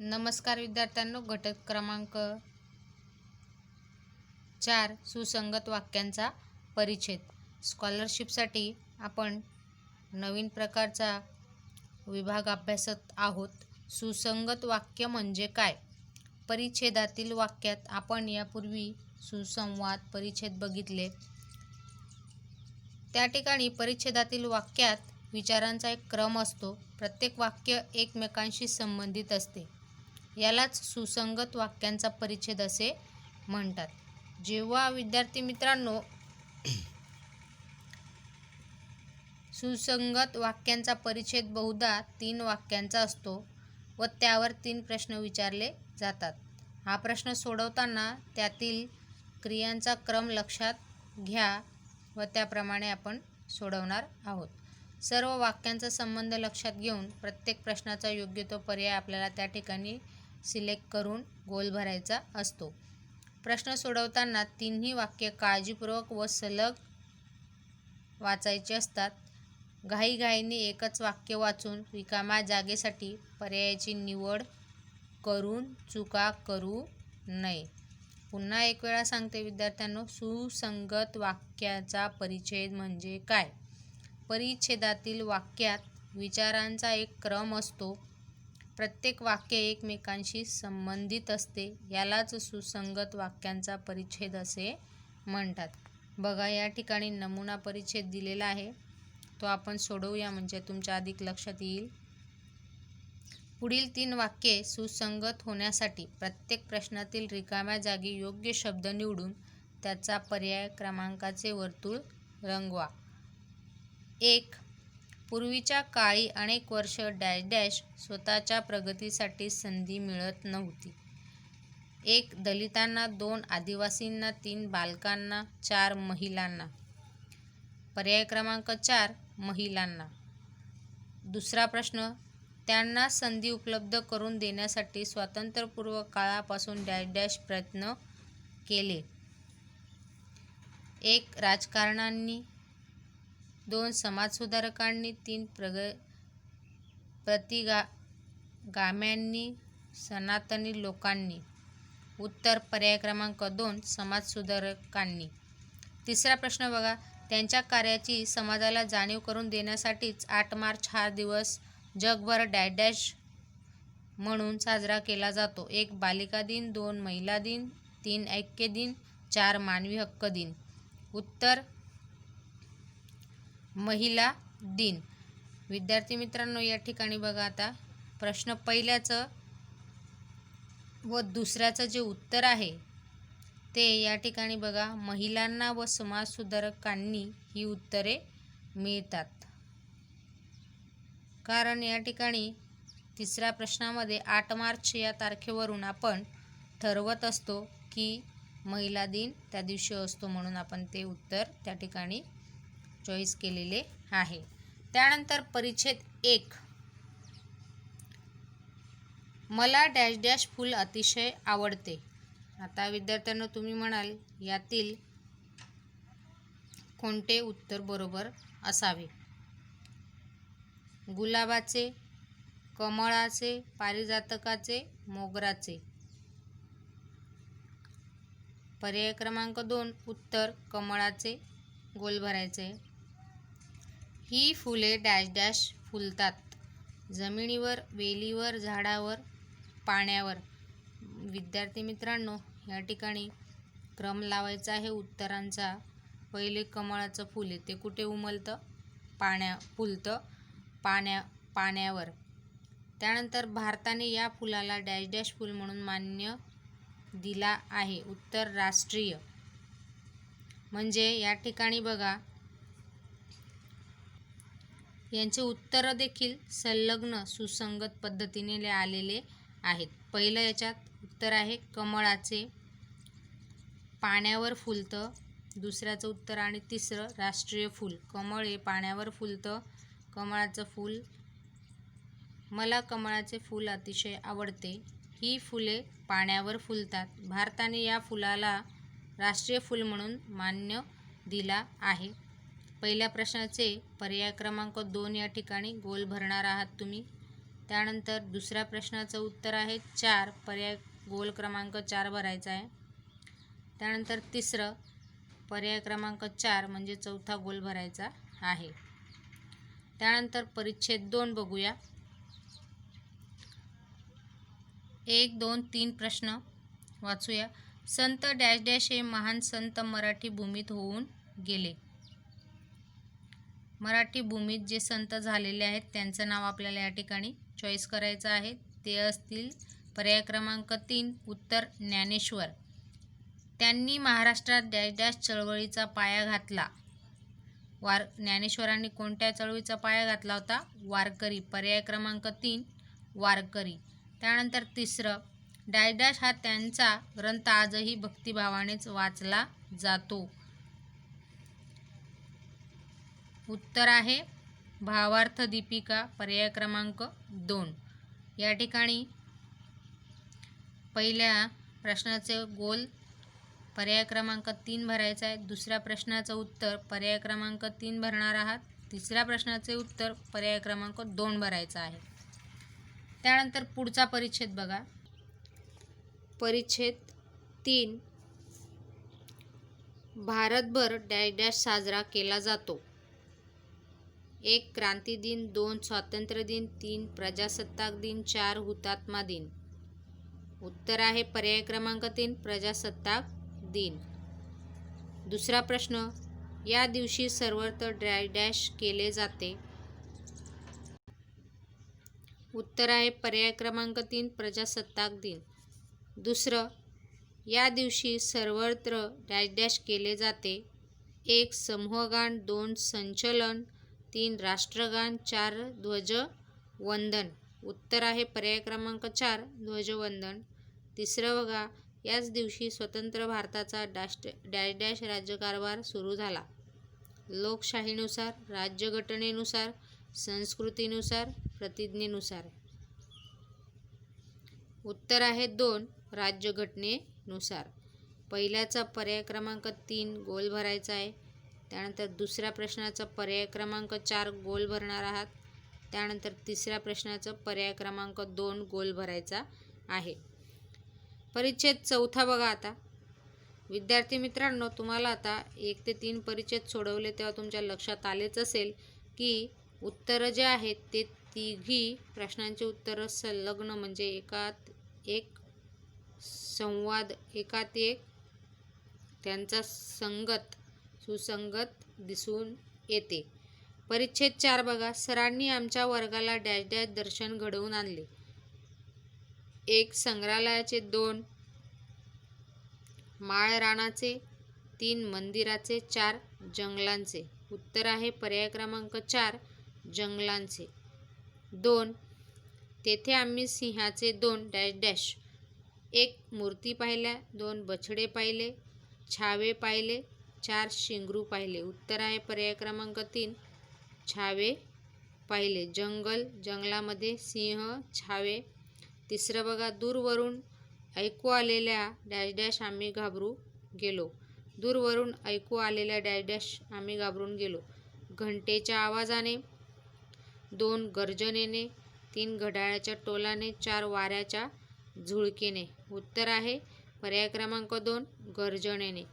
नमस्कार विद्यार्थ्यांनो, घटक क्रमांक 4 सुसंगत वाक्यांचा परिच्छेद. स्कॉलरशिपसाठी आपण नवीन प्रकारचा विभाग अभ्यासत आहोत. सुसंगत वाक्य म्हणजे काय? परिच्छेदातील वाक्यात आपण यापूर्वी सुसंवाद परिच्छेद बघितले. त्या ठिकाणी परिच्छेदातील वाक्यात विचारांचा एक क्रम असतो. प्रत्येक वाक्य एकमेकांशी संबंधित असते. यालाच सुसंगत वाक्यांचा परिच्छेद असे म्हणतात. जेव्हा विद्यार्थी मित्रांनो सुसंगत वाक्यांचा परिच्छेद बहुधा 3 वाक्यांचा असतो व त्यावर 3 प्रश्न विचारले जातात. हा प्रश्न सोडवताना त्यातील क्रियांचा क्रम लक्षात घ्या व त्याप्रमाणे आपण सोडवणार आहोत. सर्व वाक्यांचा संबंध लक्षात घेऊन प्रत्येक प्रश्नाचा योग्य तो पर्याय आपल्याला त्या ठिकाणी सिलेक्ट करून गोल भरायचा असतो. प्रश्न सोडवताना 3ही वाक्य काळजीपूर्वक व सलग वाचायचे असतात. घाईघाईने एकच वाक्य वाचून रिकाम्या जागेसाठी पर्यायाची निवड करून चुका करू नये. पुन्हा एक वेळा सांगते विद्यार्थ्यांनो, सुसंगत वाक्याचा परिच्छेद म्हणजे काय? परिच्छेदातील वाक्यात विचारांचा एक क्रम असतो. प्रत्येक वाक्य एकमेकांशी संबंधित असते. यालाच सुसंगत वाक्यांचा परिच्छेद असे म्हणतात. बघा, या ठिकाणी नमुना परिच्छेद दिलेला आहे, तो आपण सोडवूया म्हणजे तुमच्या अधिक लक्षात येईल. पुढील 3 वाक्ये सुसंगत होण्यासाठी प्रत्येक प्रश्नातील रिकाम्या जागी योग्य शब्द निवडून त्याचा पर्याय क्रमांकाचे वर्तुळ रंगवा. 1. पूर्वीच्या काळी अनेक वर्ष डॅश डॅश स्वतःच्या प्रगतीसाठी संधी मिळत नव्हती. 1. दलितांना, 2. आदिवासींना, 3. बालकांना, 4. महिलांना. पर्याय क्रमांक 4 महिलांना. दुसरा प्रश्न, त्यांना संधी उपलब्ध करून देण्यासाठी स्वातंत्र्यपूर्व काळापासून डॅश डॅश प्रयत्न केले. 1. राजकारण्यांनी, 2. समाजसुधारकांनी, 3. प्रतिगाम्यांनी, सनातनी लोकांनी. उत्तर पर्याय क्रमांक 2 समाजसुधारकांनी. तिसरा प्रश्न बघा, त्यांच्या कार्याची समाजाला जाणीव करून देण्यासाठीच 8 मार्च हा दिवस जगभर डॅश डॅश म्हणून साजरा केला जातो. 1. बालिका दिन, 2. महिला दिन, 3. ऐक्य दिन, 4. मानवी हक्क दिन. उत्तर महिला दिन. विद्यार्थी मित्रांनो, या ठिकाणी बघा, आता प्रश्न पहिल्याचं व दुसऱ्याचं जे उत्तर आहे ते या ठिकाणी बघा, महिलांना व समाजसुधारकांनी ही उत्तरे मिळतात. कारण या ठिकाणी तिसऱ्या प्रश्नामध्ये 8 मार्च या तारखेवरून आपण ठरवत असतो की महिला दिन त्या दिवशी असतो, म्हणून आपण ते उत्तर त्या ठिकाणी चॉईस केलेले आहे. त्यानंतर परिच्छेद 1. मला डॅश डॅश फूल अतिशय आवडते. आता विद्यार्थ्यांनो, तुम्ही म्हणाल यातील कोणते उत्तर बरोबर असावे? गुलाबाचे, कमळाचे, पारिजातकाचे, मोगराचे. पर्याय क्रमांक 2 उत्तर कमळाचे. गोल भरायचे. ही फुले डॅश डॅश फुलतात. जमिनीवर, वेलीवर, झाडावर, पाण्यावर. विद्यार्थी मित्रांनो, या ठिकाणी क्रम लावायचा आहे उत्तरांचा. पहिले कमळाचं फूल आहे ते कुठे उमलतं? फुलतं पाण्यावर. त्यानंतर भारताने या फुलाला डॅश डॅश फूल म्हणून मान्य दिला आहे. उत्तर राष्ट्रीय. म्हणजे या ठिकाणी बघा, यांचे उत्तर देखील संलग्न सुसंगत पद्धतीने आलेले आहेत. पहिलं याच्यात उत्तर आहे कमळाचे, पाण्यावर फुलतं. दुसऱ्याचं उत्तर आणि तिसरं राष्ट्रीय फूल. कमळ हे पाण्यावर फुलतं. कमळाचं फूल, मला कमळाचे फूल अतिशय आवडते. ही फुले पाण्यावर फुलतात. भारताने या फुलाला राष्ट्रीय फूल म्हणून मान्य दिला आहे. पहिल्या प्रश्नाचे पर्याय क्रमांक 2 या ठिकाणी गोल भरणार आहात तुम्ही. त्यानंतर दुसऱ्या प्रश्नाचं उत्तर आहे 4, पर्याय गोल क्रमांक 4 भरायचा आहे. त्यानंतर तिसरं पर्याय क्रमांक 4 म्हणजे चौथा गोल भरायचा आहे. त्यानंतर परिच्छेद 2 बघूया. 1, 2, 3 प्रश्न वाचूया. संत डॅश डॅश हे महान संत मराठी भूमीत होऊन गेले. मराठी भूमीत जे संत झालेले आहेत त्यांचं नाव आपल्याला या ठिकाणी चॉईस करायचं आहे. ते असतील पर्याय क्रमांक 3 उत्तर ज्ञानेश्वर. त्यांनी महाराष्ट्रात डॅश डॅश चळवळीचा पाया घातला. ज्ञानेश्वरांनी कोणत्या चळवळीचा पाया घातला होता? वारकरी. पर्याय क्रमांक 3 वारकरी. त्यानंतर तिसरं डॅश डॅश हा त्यांचा ग्रंथ आजही भक्तिभावानेच वाचला जातो. उत्तर आहे भावार्थ दीपिका. पर्याय क्रमांक 2. या ठिकाणी पहिल्या प्रश्नाचे गोल पर्याय क्रमांक 3 भरायचा आहे. दुसऱ्या प्रश्नाचं उत्तर पर्याय क्रमांक 3 भरणार आहात. तिसऱ्या प्रश्नाचे उत्तर पर्याय क्रमांक 2 भरायचं आहे. त्यानंतर पुढचा परिच्छेद बघा. परिच्छेद 3 भारतभर डॅश डॅश साजरा केला जातो. 1 क्रांती दिन, 2 स्वातंत्र्य दिन, 3 प्रजासत्ताक दिन, 4 हुतात्मा दिन. उत्तर आहे पर्याय क्रमांक 3 प्रजासत्ताक दिन. दुसरा प्रश्न या दिवशी सर्वत्र डॅश डॅश केले जाते. उत्तर आहे पर्याय क्रमांक 3 प्रजासत्ताक दिन. दुसरं या दिवशी सर्वत्र डॅश डॅश केले जाते. 1 समूहगान, 2 संचलन, 3 राष्ट्रगान, 4 ध्वजवंदन. उत्तर आहे पर्याय क्रमांक 4 ध्वजवंदन. तिसरं बघा याच दिवशी स्वतंत्र भारताचा डॅश डॅश राज्यकारभार सुरू झाला. लोकशाहीनुसार, राज्यघटनेनुसार, संस्कृतीनुसार, प्रतिज्ञेनुसार. उत्तर आहे 2 राज्यघटनेनुसार. पहिल्याचा पर्याय क्रमांक 3 गोल भरायचा आहे. त्यानंतर दुसऱ्या प्रश्नाचा पर्याय क्रमांक 4 गोल भरणार आहात. त्यानंतर तिसऱ्या प्रश्नाचं पर्याय क्रमांक 2 गोल भरायचा आहे. परिच्छेद 4 बघा. आता विद्यार्थी मित्रांनो, तुम्हाला आता 1 ते 3 परिच्छेद सोडवले तेव्हा तुमच्या लक्षात आलेच असेल की उत्तरं जे आहेत ते तिघी प्रश्नांची उत्तरं संलग्न म्हणजे एकात एक संवाद, एकात एक त्यांचा सुसंगत दिसून येते. परिच्छेद 4 बघा. सरांनी आमच्या वर्गाला डॅश डॅश दर्शन घडवून आणले. 1 संग्रहालयाचे, 2 माळरानाचे, 3 मंदिराचे, 4 जंगलांचे. उत्तर आहे पर्याय क्रमांक 4 जंगलांचे. 2 तेथे आम्ही सिंहाचे 2 डॅश डॅश 1 मूर्ती पाहिल्या, 2 बछडे पाहिले, छावे पाहिले, 4 शिंगरू पाहिले. उत्तर आहे पर्याय क्रमांक 3 छावे पाहिले. जंगलामध्ये सिंह, छावे. तिसरं बघा. दूरवरून ऐकू आलेल्या डॅश डॅश आम्ही घाबरू गेलो. दूरवरून ऐकू आलेल्या डॅश डॅश आम्ही घाबरून गेलो. घंटेच्या आवाजाने, 2 गर्जनेने, 3 घड्याळाच्या टोलाने, 4 वाऱ्याच्या झुळकेने. उत्तर आहे पर्याय क्रमांक 2 गर्जनेने.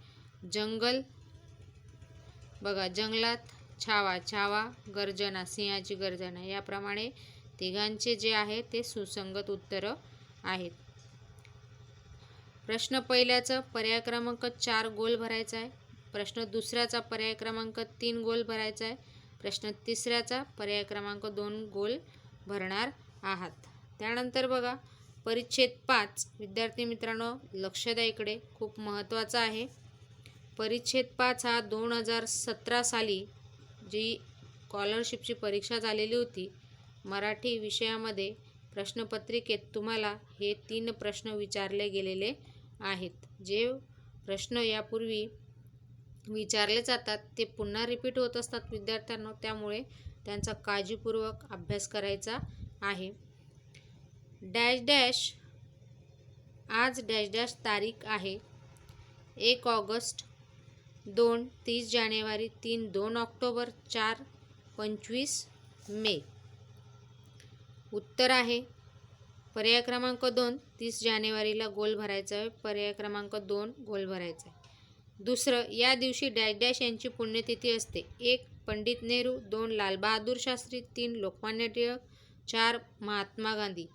जंगल बघा. जंगलात छावा, गर्जना, सिंहाची गर्जना. याप्रमाणे तिघांचे जे आहे ते सुसंगत उत्तरं आहेत. प्रश्न पहिल्याचं पर्याय क्रमांक 4 गोल भरायचा आहे. प्रश्न दुसऱ्याचा पर्याय क्रमांक 3 गोल भरायचा आहे. प्रश्न तिसऱ्याचा पर्याय क्रमांक 2 गोल भरणार आहात. त्यानंतर बघा परिच्छेद 5. विद्यार्थी मित्रांनो लक्ष द्या, इकडे खूप महत्त्वाचा आहे. परिच्छेद 5 हा 2017 साली जी स्कॉलरशिपची परीक्षा झालेली होती मराठी विषयामध्ये, प्रश्नपत्रिकेत तुम्हाला हे 3 प्रश्न विचारले गेलेले आहेत. जे प्रश्न यापूर्वी विचारले जातात ते पुन्हा रिपीट होत असतात विद्यार्थ्यांना, त्यामुळे त्यांचा काळजीपूर्वक अभ्यास करायचा आहे. डॅश डॅश आज डॅश डॅश तारीख आहे. 1 ऑगस्ट, 2 30 जानेवारी, 3 2 ऑक्टोबर, 4 25 मे. उत्तर आहे पर्याय क्रमांक 2, 30 जानेवारीला गोल भरायचा आहे. पर्याय क्रमांक 2 गोल भरायचा आहे. दुसरं, या दिवशी डॅश डॅश यांची पुण्यतिथी असते. 1. पंडित नेहरू, 2. लालबहादूर शास्त्री, 3. लोकमान्य टिळक, 4. महात्मा गांधी.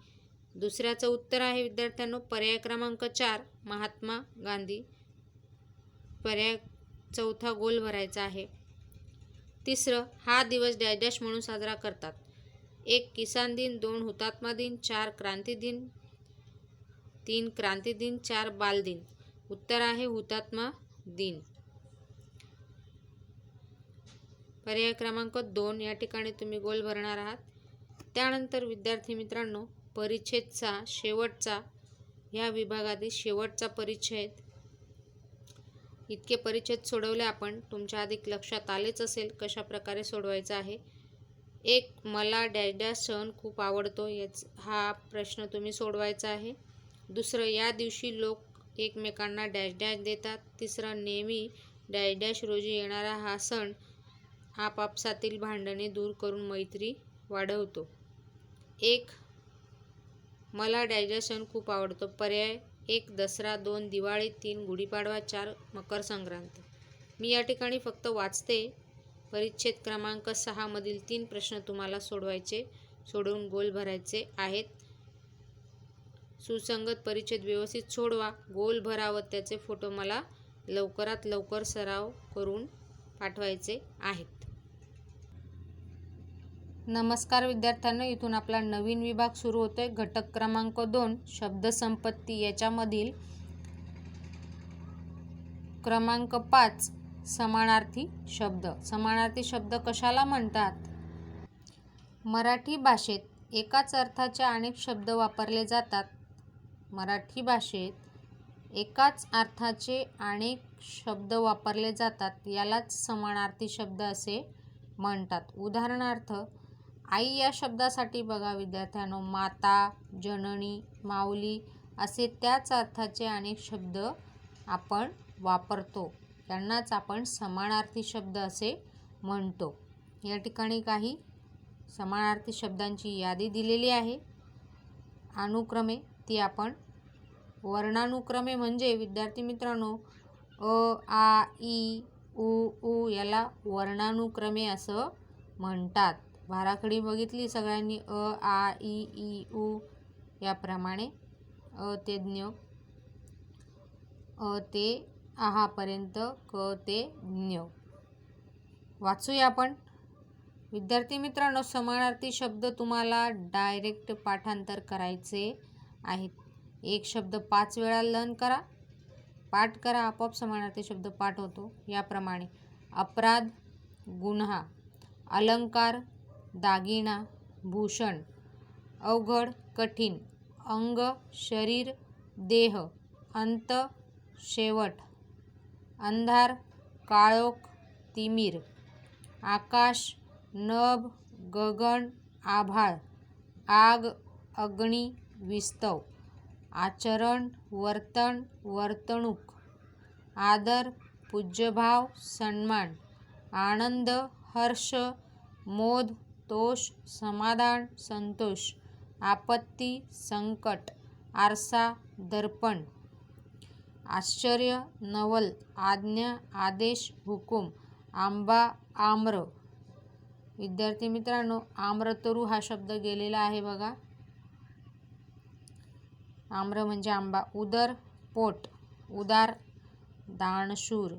दुसऱ्याचं उत्तर आहे विद्यार्थ्यांनो पर्याय क्रमांक 4 महात्मा गांधी. पर्याय चौथा गोल भरायचा आहे. तिसरं, हा दिवस डॅश डॅश म्हणून साजरा करतात. 1. किसान दिन, 2. हुतात्मा दिन, 4. क्रांती दिन, 3. क्रांती दिन, 4. बाल दिन. उत्तर आहे हुतात्मा दिन. पर्याय क्रमांक 2 या ठिकाणी तुम्ही गोल भरणार आहात. त्यानंतर विद्यार्थी मित्रांनो, परिच्छेदचा शेवटचा, ह्या विभागातील शेवटचा परिच्छेद. इतके परिच्छेद सोडवले आपण. तुमच्या अधिक लक्षात आलेच असेल कशा प्रकारे सोडवायचा आहे. 1. मला डॅश डॅश सण खूप आवडतो, हा प्रश्न तुम्ही सोडवायचा आहे. दुसरं, या दिवशी लोक एकमेकांना डॅश डॅश देतात. तिसरं, नेहमी डॅश डॅश रोजी येणारा हा सण आपापसातील भांडणे दूर करून मैत्री वाढवतो. 1. मला डॅश डॅश सण खूप आवडतो. पर्याय 1. दसरा, 2. दिवाळी, 3. गुढीपाडवा, 4. मकर संक्रांत. मी या ठिकाणी फक्त वाचते. परिच्छेद क्रमांक 6 मधील 3 प्रश्न तुम्हाला सोडवून गोल भरायचे आहेत. सुसंगत परिच्छेद व्यवस्थित सोडवा, गोल भरा व त्याचे फोटो मला लवकरात लवकर सराव करून पाठवायचे आहेत. नमस्कार विद्यार्थ्यांनो, इथून आपला नवीन विभाग सुरू होतोय. घटक क्रमांक 2 शब्दसंपत्ती. याच्यामधील क्रमांक 5 समानार्थी शब्द. समानार्थी शब्द कशाला म्हणतात? मराठी भाषेत एकाच अर्थाचे अनेक शब्द वापरले जातात. मराठी भाषेत एकाच अर्थाचे अनेक शब्द वापरले जातात, यालाच समानार्थी शब्द असे म्हणतात. उदाहरणार्थ, आई या शब्दासाठी बघा विद्यार्थ्यांनो, माता, जननी, माऊली असे त्याच अर्थाचे अनेक शब्द आपण वापरतो. त्यांनाच आपण समानार्थी शब्द असे म्हणतो. या ठिकाणी काही समानार्थी शब्दांची यादी दिलेली आहे अनुक्रमे. ती आपण वर्णानुक्रमे म्हणजे विद्यार्थी मित्रांनो अ, आ, इ, उ याला वर्णानुक्रमे असं म्हणतात. भाराखडी बघितली सगळ्यांनी. अ, आ, इ, उ याप्रमाणे अ ते ज्ञ, अ ते आहापर्यंत, क ते ज्ञ. वाचूया आपण. विद्यार्थी मित्रांनो, समानार्थी शब्द तुम्हाला डायरेक्ट पाठांतर करायचे आहेत. एक शब्द 5 वेळा लर्न करा, पाठ करा, आपोआप समानार्थी शब्द पाठ होतो. याप्रमाणे अपराध, गुन्हा, अलंकार, दागिना, भूषण, अवघड, कठीण, अंग, शरीर, देह, अंत, शेवट, अंधार, काळोख, तिमिर, आकाश, नभ, गगन, आभाळ, आग, अग्नी, विस्तव, आचरण, वर्तन, वर्तणूक, आदर, पूज्यभाव, सन्मान, आनंद, हर्ष, मोद, तोष, समाधान, संतोष, आपत्ती, संकट, आरसा, दर्पण, आश्चर्य, नवल, आज्ञा, आदेश, हुकूम, आंबा, आम्र. विद्यार्थी मित्रांनो, आम्रतरू हा शब्द गेलेला आहे बघा. आम्र म्हणजे आंबा. उदर, पोट, उदार, दानशूर,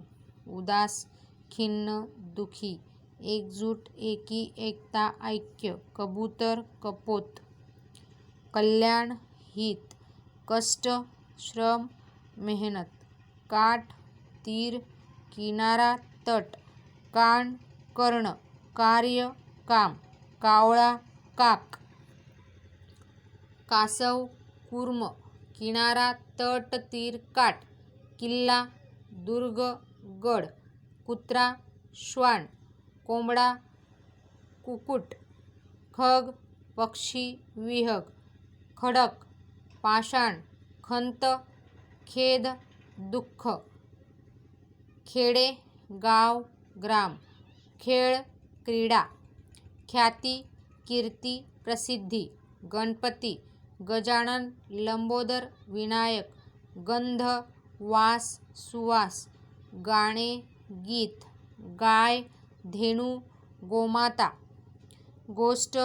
उदास, खिन्न, दुखी, एकजूट, एकी, एकता, ऐक्य, कबूतर, कपोत, कल्याण, हित, कष्ट, श्रम, मेहनत, काठ, तीर, किनारा, तट, कान, कर्ण, कार्य, काम, कावळा, काक, कासव, कूर्म, किनारा, तट, तीर, काठ, किल्ला, दुर्ग, गड, कुत्रा, श्वान, कोंबडा, कुकुट, खग, पक्षी, विहग, खडक, पाषाण, खंत, खेद, दुःख, खेडे, गाव, ग्राम, खेळ, क्रीडा, ख्याती, कीर्ती, प्रसिद्धी, गणपती, गजानन, लंबोदर, विनायक, गंध, वास, सुवास, गाणे, गीत, गाय, धेनू, गोमाता, गोष्ट,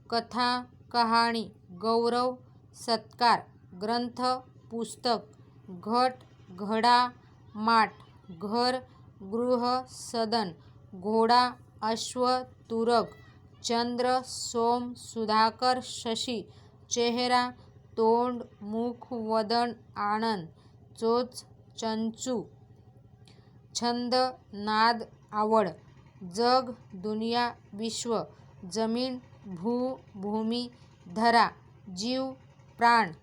कथा, कहाणी, गौरव, सत्कार, ग्रंथ, पुस्तक, घट, घडा, माठ, घर, गृह, सदन, घोडा, अश्व, तुरग, चंद्र, सोम, सुधाकर, शशी, चेहरा, तोंड, मुख, वदन, आनंद, चोच, चंचू, छंद, नाद, आवड, जग, दुनिया, विश्व, जमीन, भू, भूमी, धरा, जीव, प्राण.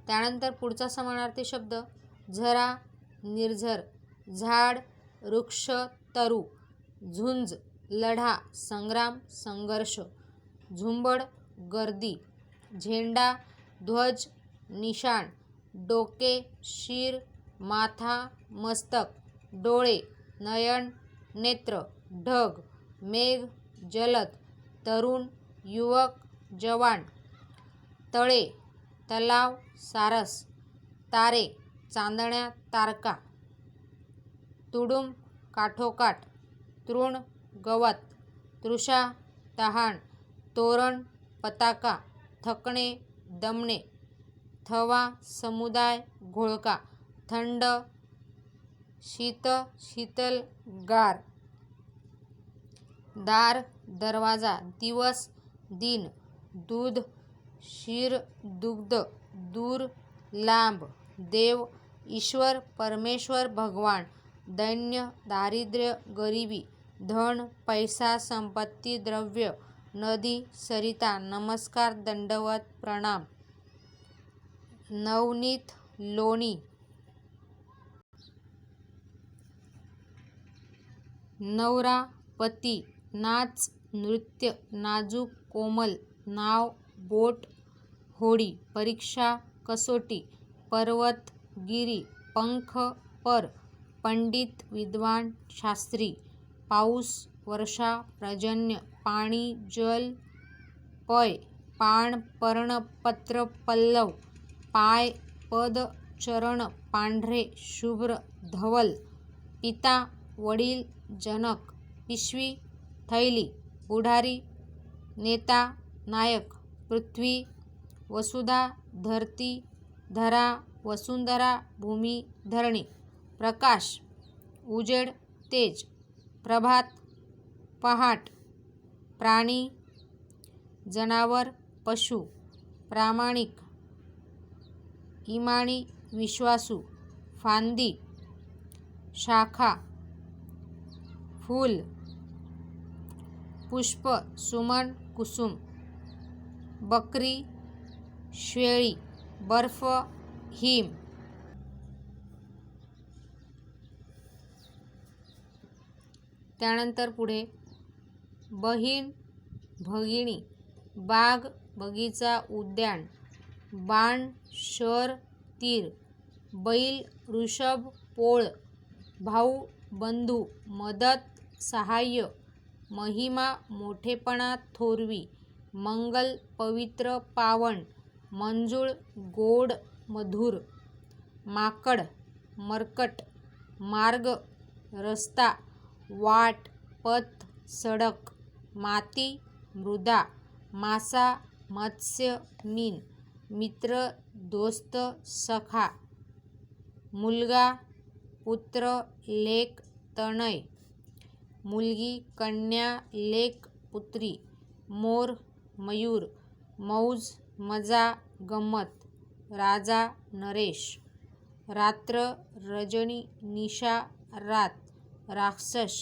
त्यानंतर पुढचा समानार्थी शब्द झरा, निर्झर, झाड, वृक्ष, तरु, झुंज, लढा, संग्राम, संघर्ष, झुंबड, गर्दी, झेंडा, ध्वज, निशाण, डोके, शिर, माथा, मस्तक, डोळे, नयन, नेत्र, ढग, मेघ, जलद, तरुण, युवक, जवान, तळे, तलाव, सारस, तारे, चांदण्या, तारका, तुडुंब, काठोकाठ, तृण, गवत, तृषा, तहान, तोरण, पताका, थकणे, दमणे, थवा, समुदाय, घोळका, थंड, शीत, शीतल, गार, दार, दरवाजा, दिवस, दिन, दूध, क्षीर, दुग्ध, दूर, लांब, देव, ईश्वर, परमेश्वर, भगवान, दैन्य, दारिद्र्य, गरिबी, धन, पैसा, संपत्ती, द्रव्य, नदी, सरिता, नमस्कार, दंडवत, प्रणाम, नवनीत, लोणी, नवरा, पती, नाच, नृत्य, नाजूक, कोमल, नाव, बोट, होडी, परीक्षा, कसोटी, पर्वत, गिरी, पंख, पर, पंडित, विद्वान, शास्त्री, पाऊस, वर्षा, पर्जन्य, पाणी, जल, पय, पान, पर्ण, पत्र, पल्लव, पाय, पद, चरण, पांढरे, शुभ्र, धवल, पिता, वडील, जनक, पिशवी, थैली, पुढारी, नेता, नायक, पृथ्वी, वसुधा, धरती, धरा, वसुंधरा, भूमी, धरणी, प्रकाश, उजेड, तेज, प्रभात, पहाट, प्राणी, जनावर, पशु, प्रामाणिक, इमानी, विश्वासू, फांदी, शाखा, फूल, पुष्प, सुमन, कुसुम, बकरी, शेळी, बर्फ, हिम. त्यानंतर पुढे बहीण, भगिनी, बाग, बगीचा, उद्यान, बाण, शर, तीर, बैल, ऋषभ, पोळ, भाऊ, बंधू, मदत, सहाय्य, महिमा, मोठेपणा, थोरवी, मंगल, पवित्र, पावन, मंजूळ, गोड, मधुर, माकड, मरकट, मार्ग, रस्ता, वाट, पथ, सडक, माती, मृदा, मासा, मत्स्य, मीन, मित्र, दोस्त, सखा, मुलगा, पुत्र, लेक, तनय, मुलगी, कन्या, लेक, पुत्री, मोर, मयूर, मौज, मजा, गंमत, राजा, नरेश, रात्र, रजनी, निशा, रात, राक्षस,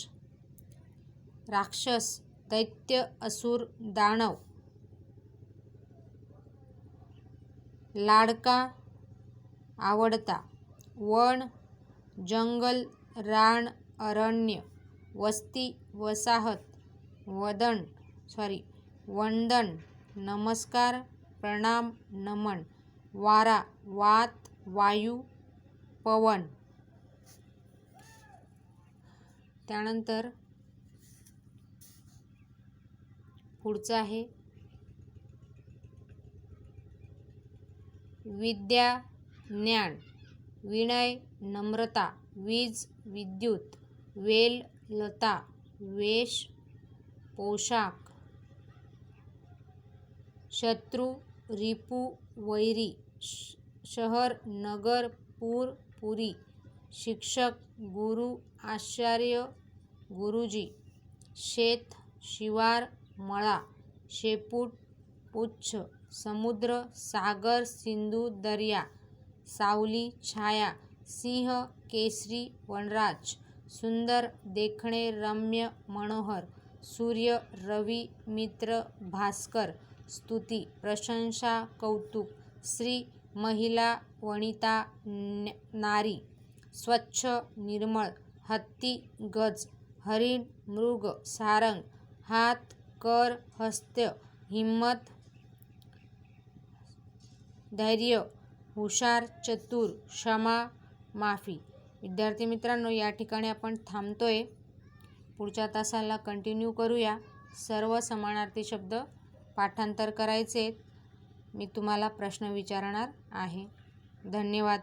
राक्षस, दैत्य, असुर, दानव, लाडका, आवडता, वन, जंगल, रान, अरण्य, वस्ती, वसाहत, वंदन, नमस्कार, प्रणाम, नमन, वारा, वात, वायू, पवन. त्यानंतर पुढचं आहे विद्या, ज्ञान, विनय, नम्रता, वीज, विद्युत, वेल, लता, वेश, पोशाख, शत्रु, रिपू, वैरी, शहर, नगर, पूर, पुरी, शिक्षक, गुरु, आचार्य, गुरुजी, शेत, शिवार, मळा, शेपूट, पुच्छ, समुद्र, सागर, सिंधू, दर्या, सावली, छाया, सिंह, केसरी, वनराज, सुंदर, देखणे, रम्य, मनोहर, सूर्य, रवी, मित्र, भास्कर, स्तुती, प्रशंसा, कौतुक, स्त्री, महिला, वनिता, नारी, स्वच्छ, निर्मळ, हत्ती, गज, हरिण, मृग, सारंग, हात, कर, हस्त, हिम्मत, धैर्य, हुशार, चतुर, क्षमा, माफी. विद्यार्थी मित्रांनो, या ठिकाणी आपण थांबतोय. पुढच्या तासाला कंटिन्यू करूया. सर्व समानार्थी शब्द पाठांतर करायचे. मी तुम्हाला प्रश्न विचारणार आहे. धन्यवाद.